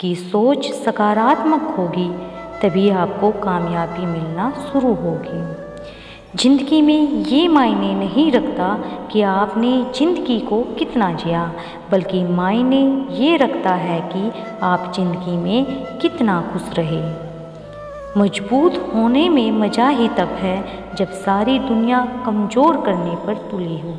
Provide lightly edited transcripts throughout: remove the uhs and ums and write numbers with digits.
आपकी सोच सकारात्मक होगी तभी आपको कामयाबी मिलना शुरू होगी। ज़िंदगी में ये मायने नहीं रखता कि आपने ज़िंदगी को कितना जिया, बल्कि मायने ये रखता है कि आप ज़िंदगी में कितना खुश रहे। मजबूत होने में मज़ा ही तब है जब सारी दुनिया कमज़ोर करने पर तुली हो।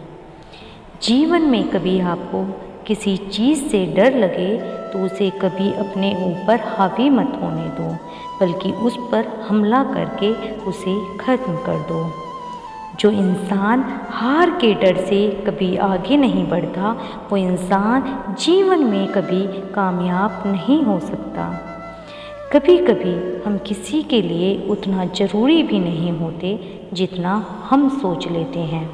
जीवन में कभी आपको किसी चीज़ से डर लगे तो उसे कभी अपने ऊपर हावी मत होने दो, बल्कि उस पर हमला करके उसे ख़त्म कर दो। जो इंसान हार के डर से कभी आगे नहीं बढ़ता, वो इंसान जीवन में कभी कामयाब नहीं हो सकता। कभी कभी हम किसी के लिए उतना ज़रूरी भी नहीं होते जितना हम सोच लेते हैं।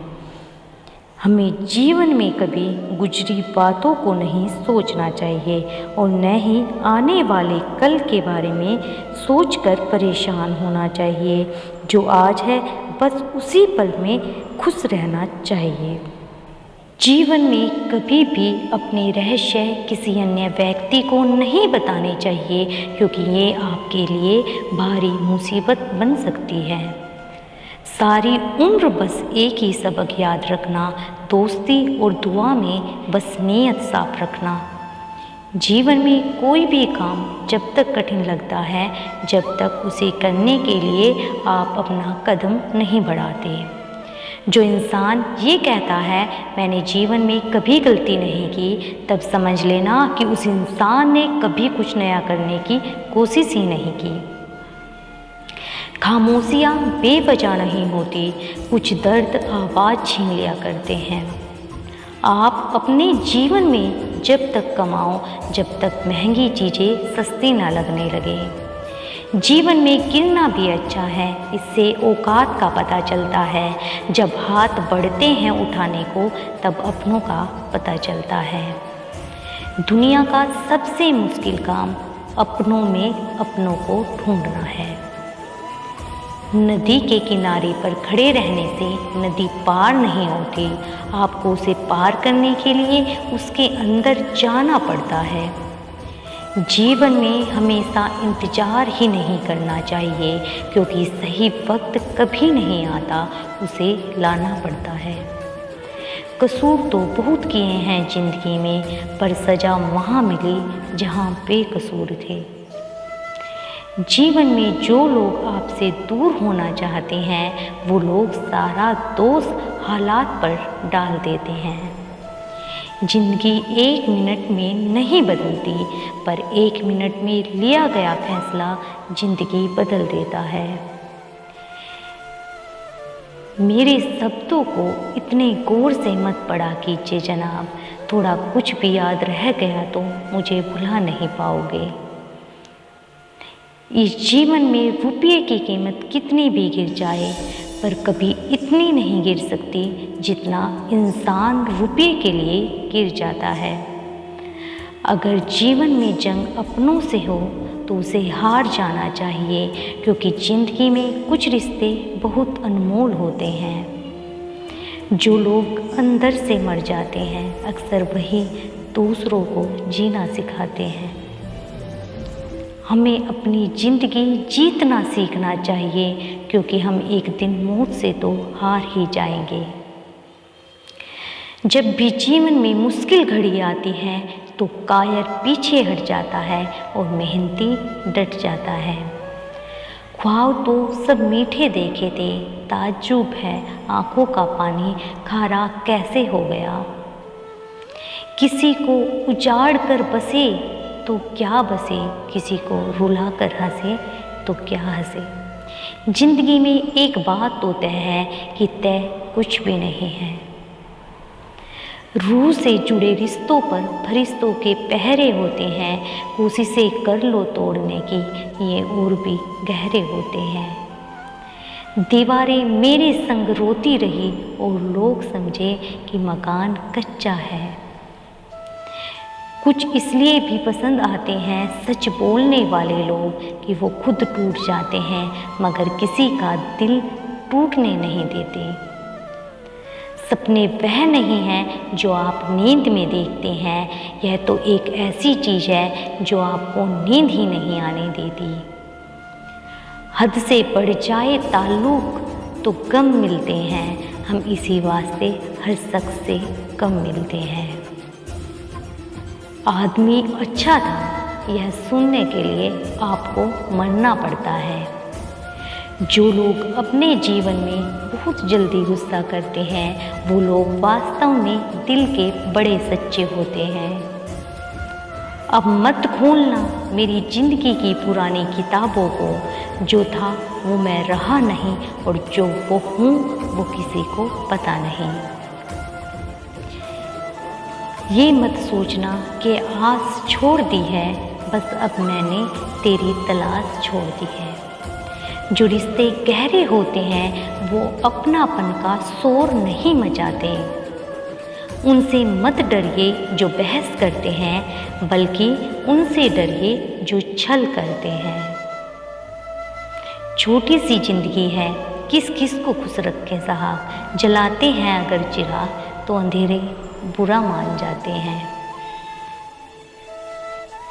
हमें जीवन में कभी गुजरी बातों को नहीं सोचना चाहिए और न ही आने वाले कल के बारे में सोचकर परेशान होना चाहिए। जो आज है बस उसी पल में खुश रहना चाहिए। जीवन में कभी भी अपने रहस्य किसी अन्य व्यक्ति को नहीं बताने चाहिए, क्योंकि ये आपके लिए भारी मुसीबत बन सकती है। सारी उम्र बस एक ही सबक याद रखना, दोस्ती और दुआ में बस नीयत साफ रखना। जीवन में कोई भी काम जब तक कठिन लगता है, जब तक उसे करने के लिए आप अपना कदम नहीं बढ़ाते। जो इंसान ये कहता है मैंने जीवन में कभी गलती नहीं की, तब समझ लेना कि उस इंसान ने कभी कुछ नया करने की कोशिश ही नहीं की। खामोशियाँ बेवजह नहीं होती, कुछ दर्द आवाज़ छीन लिया करते हैं। आप अपने जीवन में जब तक कमाओ जब तक महंगी चीज़ें सस्ती ना लगने लगे। जीवन में गिरना भी अच्छा है, इससे औकात का पता चलता है। जब हाथ बढ़ते हैं उठाने को तब अपनों का पता चलता है। दुनिया का सबसे मुश्किल काम अपनों में अपनों को ढूंढना है। नदी के किनारे पर खड़े रहने से नदी पार नहीं होती, आपको उसे पार करने के लिए उसके अंदर जाना पड़ता है। जीवन में हमेशा इंतज़ार ही नहीं करना चाहिए, क्योंकि सही वक्त कभी नहीं आता, उसे लाना पड़ता है। कसूर तो बहुत किए हैं ज़िंदगी में, पर सज़ा वहाँ मिली जहाँ बेकसूर थे। जीवन में जो लोग आपसे दूर होना चाहते हैं, वो लोग सारा दोष हालात पर डाल देते हैं। जिंदगी 1 मिनट में नहीं बदलती, पर 1 मिनट में लिया गया फैसला जिंदगी बदल देता है। मेरे शब्दों को इतने गौर से मत पढ़ा कीजिए जनाब, थोड़ा कुछ भी याद रह गया तो मुझे भुला नहीं पाओगे। इस जीवन में रुपये की कीमत कितनी भी गिर जाए, पर कभी इतनी नहीं गिर सकती जितना इंसान रुपये के लिए गिर जाता है। अगर जीवन में जंग अपनों से हो तो उसे हार जाना चाहिए, क्योंकि ज़िंदगी में कुछ रिश्ते बहुत अनमोल होते हैं। जो लोग अंदर से मर जाते हैं, अक्सर वही दूसरों को जीना सिखाते हैं। हमें अपनी ज़िंदगी जीतना सीखना चाहिए, क्योंकि हम एक दिन मौत से तो हार ही जाएंगे। जब भी जीवन में मुश्किल घड़ी आती है तो कायर पीछे हट जाता है और मेहनती डट जाता है। ख्वाब तो सब मीठे देखे थे, ताज्जुब है आँखों का पानी खारा कैसे हो गया। किसी को उजाड़ कर बसे तो क्या बसे, किसी को रुला कर हंसे तो क्या हंसे। जिंदगी में एक बात तो तय है कि तय कुछ भी नहीं है। रूह से जुड़े रिश्तों पर फरिश्तों के पहरे होते हैं, कोशिशें कर लो तोड़ने की, ये और भी गहरे होते हैं। दीवारें मेरे संग रोती रही और लोग समझे कि मकान कच्चा है। कुछ इसलिए भी पसंद आते हैं सच बोलने वाले लोग कि वो खुद टूट जाते हैं, मगर किसी का दिल टूटने नहीं देते। सपने वह नहीं हैं जो आप नींद में देखते हैं, यह तो एक ऐसी चीज़ है जो आपको नींद ही नहीं आने देती। हद से बढ़ जाए ताल्लुक तो गम मिलते हैं, हम इसी वास्ते हर शख्स से कम मिलते हैं। आदमी अच्छा था यह सुनने के लिए आपको मरना पड़ता है। जो लोग अपने जीवन में बहुत जल्दी गुस्सा करते हैं वो लोग वास्तव में दिल के बड़े सच्चे होते हैं। अब मत खोलना मेरी ज़िंदगी की पुरानी किताबों को, जो था वो मैं रहा नहीं और जो वो हूँ वो किसी को पता नहीं। ये मत सोचना कि आस छोड़ दी है, बस अब मैंने तेरी तलाश छोड़ दी है। जो रिश्ते गहरे होते हैं वो अपनापन का शोर नहीं मचाते। उनसे मत डरिए जो बहस करते हैं, बल्कि उनसे डरिए जो छल करते हैं। छोटी सी जिंदगी है, किस किस को खुश रखें साहब। जलाते हैं अगर चिराग तो अंधेरे बुरा मान जाते हैं।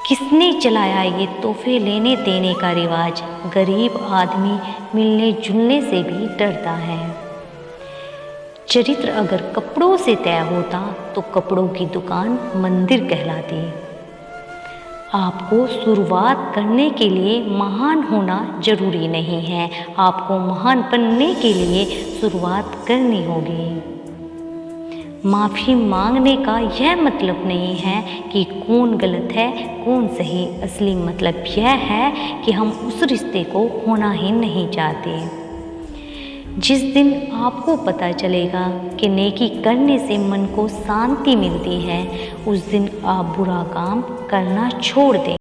किसने चलाया ये तोहफे लेने देने का रिवाज। गरीब आदमी मिलने जुलने से भी डरता है। चरित्र अगर कपड़ों से तय होता तो कपड़ों की दुकान मंदिर कहलाती। आपको शुरुआत करने के लिए महान होना जरूरी नहीं है, आपको महान बनने के लिए शुरुआत करनी होगी। माफ़ी मांगने का यह मतलब नहीं है कि कौन गलत है कौन सही, असली मतलब यह है कि हम उस रिश्ते को होना ही नहीं चाहते। जिस दिन आपको पता चलेगा कि नेकी करने से मन को शांति मिलती है, उस दिन आप बुरा काम करना छोड़ दें।